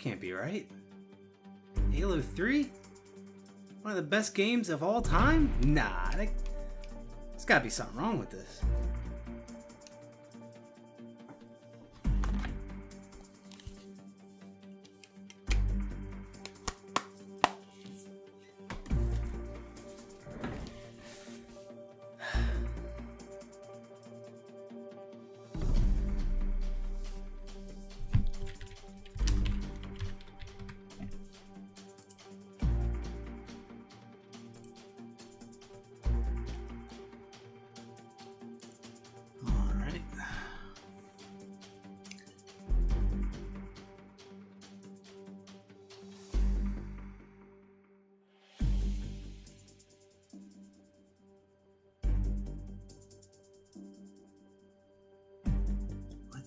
Can't be right. Halo 3? One of the best games of all time? Nah, there's gotta be something wrong with this.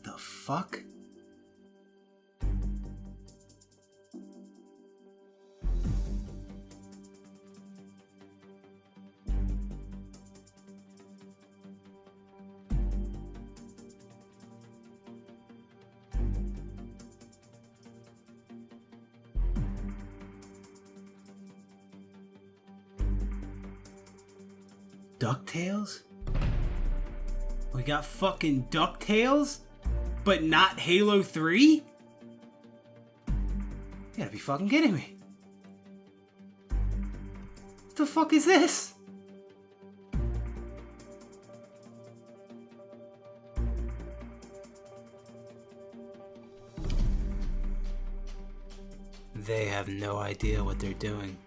The fuck? DuckTales? We got fucking DuckTales? But not Halo 3? You gotta be fucking kidding me. What the fuck is this? They have no idea what they're doing.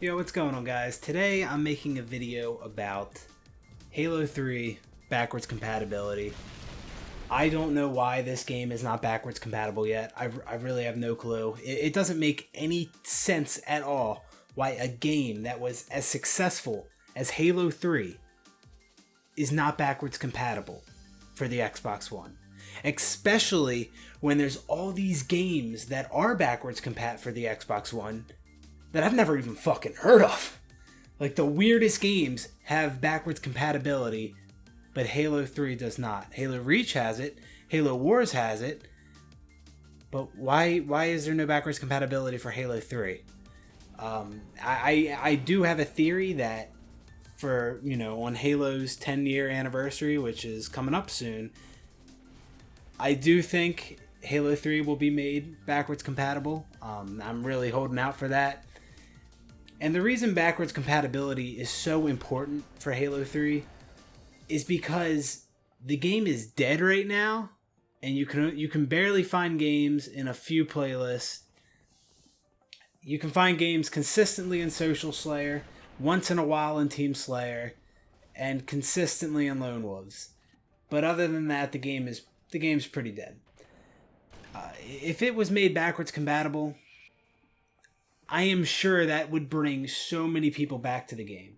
Yo, what's going on, guys? Today I'm making a video about Halo 3 backwards compatibility. I don't know why this game is not backwards compatible yet. I really have no clue. It doesn't make any sense at all why a game that was as successful as Halo 3 is not backwards compatible for the Xbox One. Especially when there's all these games that are backwards compat for the Xbox One that I've never even fucking heard of. Like, the weirdest games have backwards compatibility, but Halo 3 does not. Halo Reach has it, Halo Wars has it, but why is there no backwards compatibility for Halo 3? I do have a theory that for, on Halo's 10-year anniversary, which is coming up soon, I do think Halo 3 will be made backwards compatible. I'm really holding out for that. And the reason backwards compatibility is so important for Halo 3 is because the game is dead right now, and you can barely find games in a few playlists. You can find games consistently in Social Slayer, once in a while in Team Slayer, and consistently in Lone Wolves. But other than that, the game's pretty dead. If it was made backwards compatible, I am sure that would bring so many people back to the game.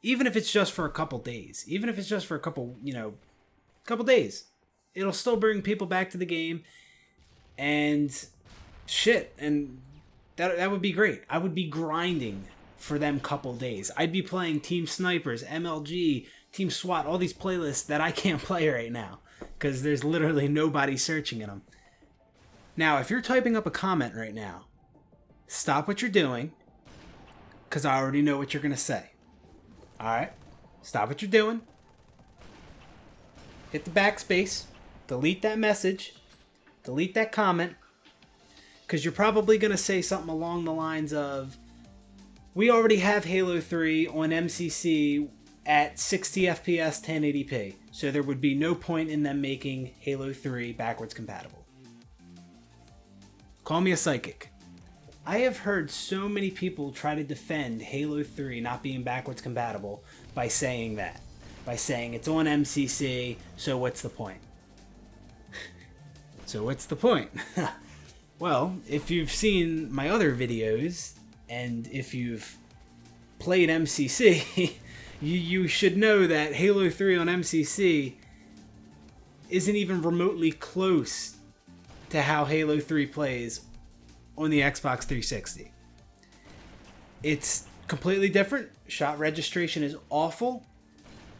Even if it's just for a couple days. Even if it's just for a couple days. It'll still bring people back to the game. And shit. And that would be great. I would be grinding for them couple days. I'd be playing Team Snipers, MLG, Team SWAT, all these playlists that I can't play right now. Because there's literally nobody searching in them. Now, if you're typing up a comment right now, stop what you're doing, because I already know what you're going to say. Alright? Stop what you're doing. Hit the backspace. Delete that message. Delete that comment. Because you're probably going to say something along the lines of, we already have Halo 3 on MCC at 60 FPS 1080p, so there would be no point in them making Halo 3 backwards compatible. Call me a psychic. I have heard so many people try to defend Halo 3 not being backwards compatible by saying that. By saying it's on MCC, so what's the point? So what's the point? Well, if you've seen my other videos, and if you've played MCC, you should know that Halo 3 on MCC isn't even remotely close to how Halo 3 plays on the Xbox 360. It's completely different. Shot registration is awful,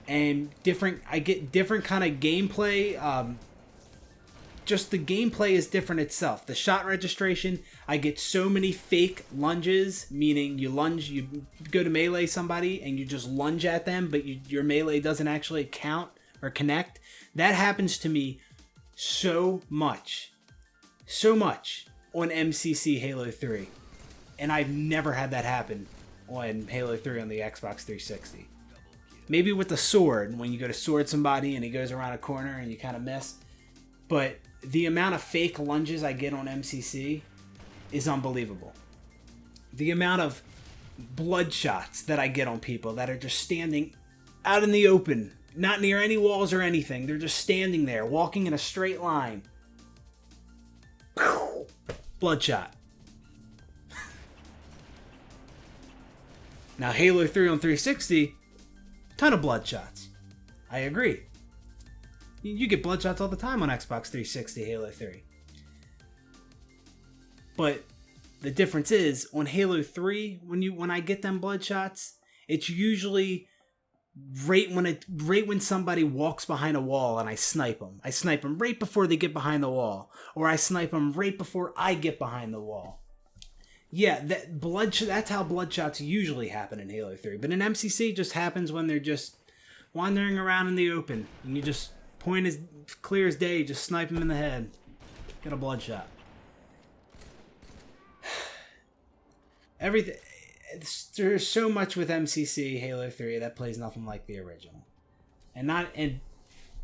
and different. I get different kind of gameplay. Just the gameplay is different itself. The shot registration, I get so many fake lunges, meaning you go to melee somebody and you just lunge at them, but your melee doesn't actually count or connect. That happens to me so much on MCC Halo 3. And I've never had that happen on Halo 3 on the Xbox 360. Maybe with the sword, when you go to sword somebody and he goes around a corner and you kind of miss. But the amount of fake lunges I get on MCC is unbelievable. The amount of blood shots that I get on people that are just standing out in the open, not near any walls or anything. They're just standing there, walking in a straight line. Bloodshot. Now, Halo 3 on 360, ton of bloodshots. I agree. You get bloodshots all the time on Xbox 360 Halo 3. But the difference is, on Halo 3, when I get them bloodshots, it's usually right when somebody walks behind a wall and I snipe them. I snipe them right before they get behind the wall. Or I snipe them right before I get behind the wall. Yeah, that's how bloodshots usually happen in Halo 3. But in MCC, it just happens when they're just wandering around in the open. And you just point as clear as day, just snipe them in the head. Get a bloodshot. Everything. There's so much with MCC Halo 3 that plays nothing like the original. And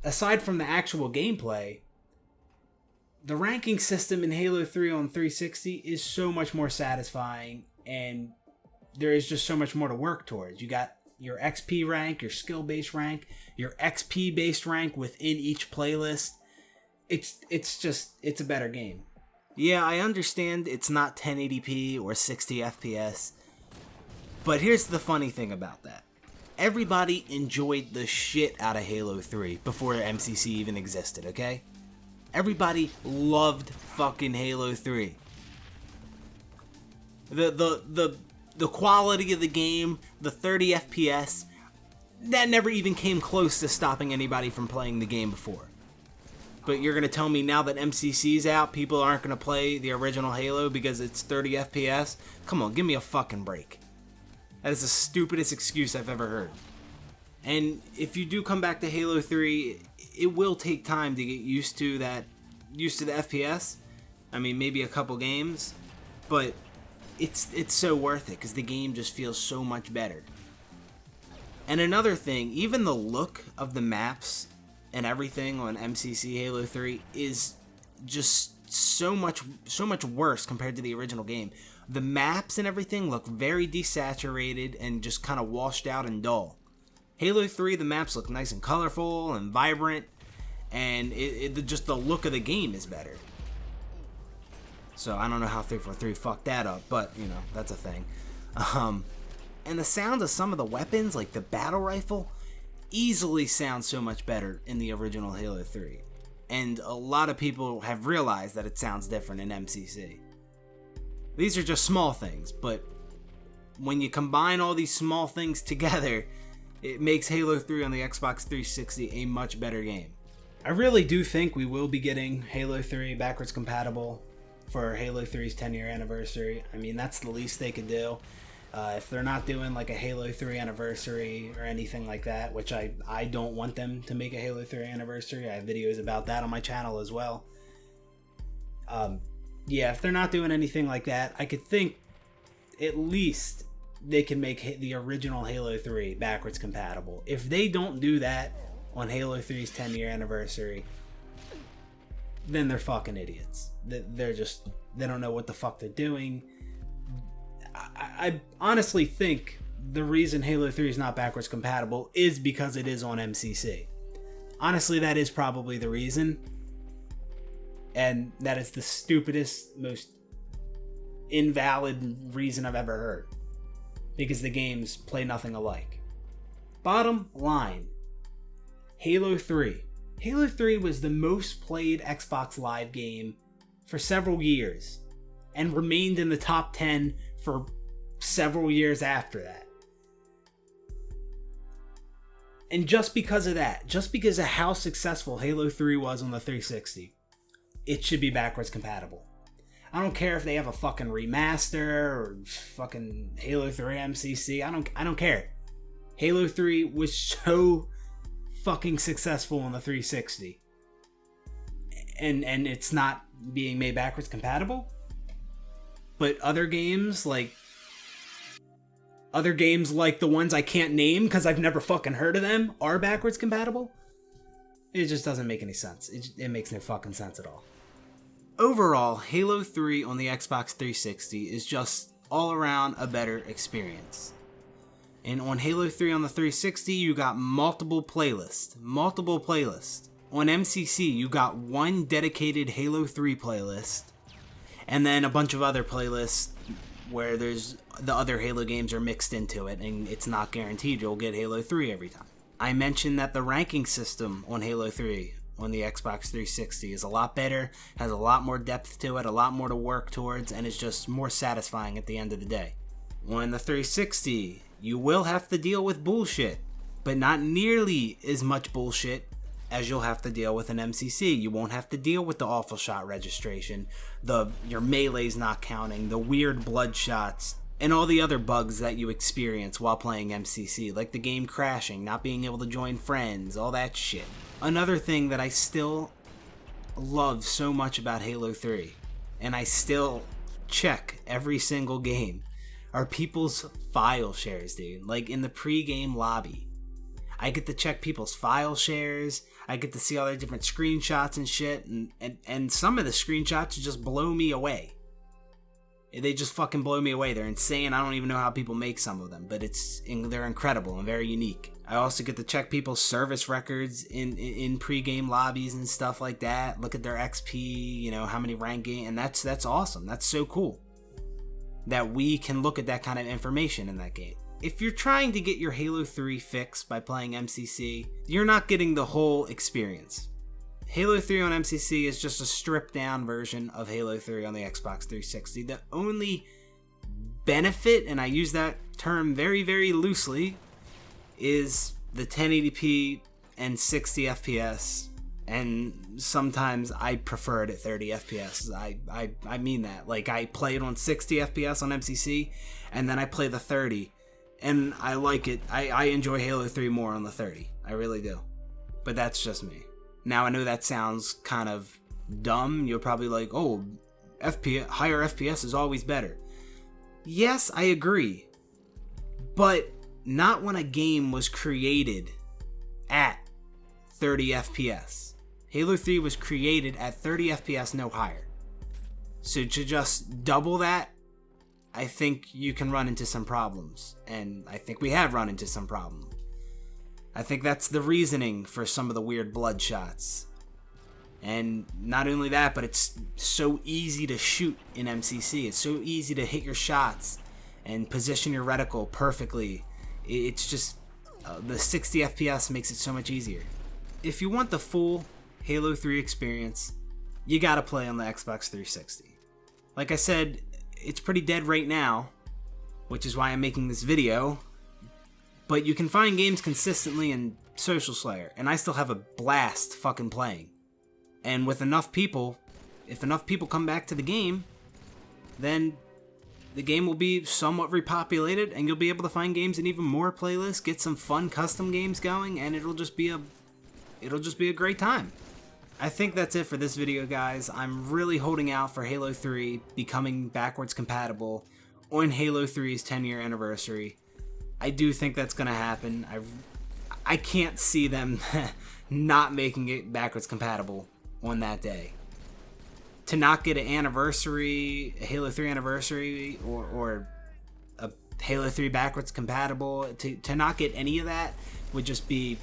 aside from the actual gameplay, the ranking system in Halo 3 on 360 is so much more satisfying, and there is just so much more to work towards. You got your XP rank, your skill-based rank, your XP-based rank within each playlist. It's a better game. Yeah, I understand it's not 1080p or 60 FPS, but here's the funny thing about that. Everybody enjoyed the shit out of Halo 3 before MCC even existed, okay? Everybody loved fucking Halo 3. The quality of the game, the 30 FPS, that never even came close to stopping anybody from playing the game before. But you're going to tell me now that MCC's out, people aren't going to play the original Halo because it's 30 FPS? Come on, give me a fucking break. That is the stupidest excuse I've ever heard. And if you do come back to Halo 3, it will take time to get used to the FPS. I mean, maybe a couple games, but it's so worth it because the game just feels so much better. And another thing, even the look of the maps and everything on MCC Halo 3 is just so much worse compared to the original game. The maps and everything look very desaturated and just kind of washed out and dull. Halo 3, the maps look nice and colorful and vibrant, and just the look of the game is better. So I don't know how 343 fucked that up, but you know, that's a thing. And the sound of some of the weapons, like the battle rifle, easily sounds so much better in the original Halo 3. And a lot of people have realized that it sounds different in MCC. These are just small things, but when you combine all these small things together, it makes Halo 3 on the Xbox 360 a much better game. I really do think we will be getting Halo 3 backwards compatible for Halo 3's 10-year anniversary. I mean, that's the least they could do. If they're not doing like a Halo 3 anniversary or anything like that, which I don't want them to make a Halo 3 anniversary. I have videos about that on my channel as well. Yeah, if they're not doing anything like that, I could think at least they can make the original Halo 3 backwards compatible. If they don't do that on Halo 3's 10-year anniversary, then they're fucking idiots. They don't know what the fuck they're doing. I honestly think the reason Halo 3 is not backwards compatible is because it is on MCC. Honestly, that is probably the reason. And that is the stupidest, most invalid reason I've ever heard. Because the games play nothing alike. Bottom line, Halo 3. Halo 3 was the most played Xbox Live game for several years and remained in the top 10 for several years after that. And just because of that, just because of how successful Halo 3 was on the 360, it should be backwards compatible. I don't care if they have a fucking remaster or fucking Halo 3 MCC. I don't care. Halo 3 was so fucking successful on the 360. And it's not being made backwards compatible. But other games like the ones I can't name because I've never fucking heard of them are backwards compatible. It just doesn't make any sense. It makes no fucking sense at all. Overall, Halo 3 on the Xbox 360 is just all around a better experience. And on Halo 3 on the 360, you got multiple playlists. On MCC, you got one dedicated Halo 3 playlist, and then a bunch of other playlists where there's the other Halo games are mixed into it, and it's not guaranteed you'll get Halo 3 every time. I mentioned that the ranking system on Halo 3 on the Xbox 360 is a lot better, has a lot more depth to it, a lot more to work towards, and is just more satisfying at the end of the day. On the 360, you will have to deal with bullshit, but not nearly as much bullshit as you'll have to deal with an MCC. You won't have to deal with the awful shot registration, your melee's not counting, the weird blood shots, and all the other bugs that you experience while playing MCC, like the game crashing, not being able to join friends, all that shit. Another thing that I still love so much about Halo 3, and I still check every single game, are people's file shares, dude. Like in the pre-game lobby, I get to check people's file shares, I get to see all their different screenshots and shit, and some of the screenshots just blow me away. They just fucking blow me away. They're insane. I don't even know how people make some of them, but they're incredible and very unique. I also get to check people's service records in pre-game lobbies and stuff like that. Look at their XP, how many ranking, and that's awesome. That's so cool that we can look at that kind of information in that game. If you're trying to get your Halo 3 fix by playing MCC, you're not getting the whole experience. Halo 3 on MCC is just a stripped down version of Halo 3 on the Xbox 360. The only benefit, and I use that term very, very loosely, is the 1080p and 60 FPS, and sometimes I prefer it at 30 FPS. I mean that. Like, I play it on 60 FPS on MCC, and then I play the 30, and I like it. I enjoy Halo 3 more on the 30. I really do. But that's just me. Now, I know that sounds kind of dumb. You're probably like, oh, higher FPS is always better. Yes, I agree. But not when a game was created at 30 FPS. Halo 3 was created at 30 FPS, no higher. So to just double that, I think you can run into some problems. And I think we have run into some problems. I think that's the reasoning for some of the weird blood shots. And not only that, but it's so easy to shoot in MCC. It's so easy to hit your shots and position your reticle perfectly. It's just, the 60 FPS makes it so much easier. If you want the full Halo 3 experience, you gotta play on the Xbox 360. Like I said, it's pretty dead right now, which is why I'm making this video. But you can find games consistently in Social Slayer, and I still have a blast fucking playing. And with enough people, if enough people come back to the game, then the game will be somewhat repopulated, and you'll be able to find games in even more playlists, get some fun custom games going, and it'll just be a great time. I think that's it for this video, guys. I'm really holding out for Halo 3 becoming backwards compatible on Halo 3's 10-year anniversary. I do think that's going to happen. I can't see them not making it backwards compatible on that day. To not get an anniversary, a Halo 3 anniversary, or a Halo 3 backwards compatible, to not get any of that would just be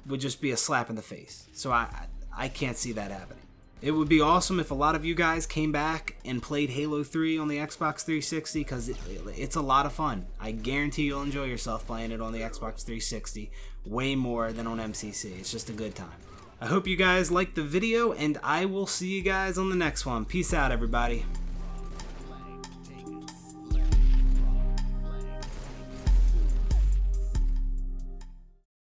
a slap in the face. So I can't see that happening. It would be awesome if a lot of you guys came back and played Halo 3 on the Xbox 360, because it's a lot of fun. I guarantee you'll enjoy yourself playing it on the Xbox 360 way more than on MCC. It's just a good time. I hope you guys liked the video, and I will see you guys on the next one. Peace out, everybody.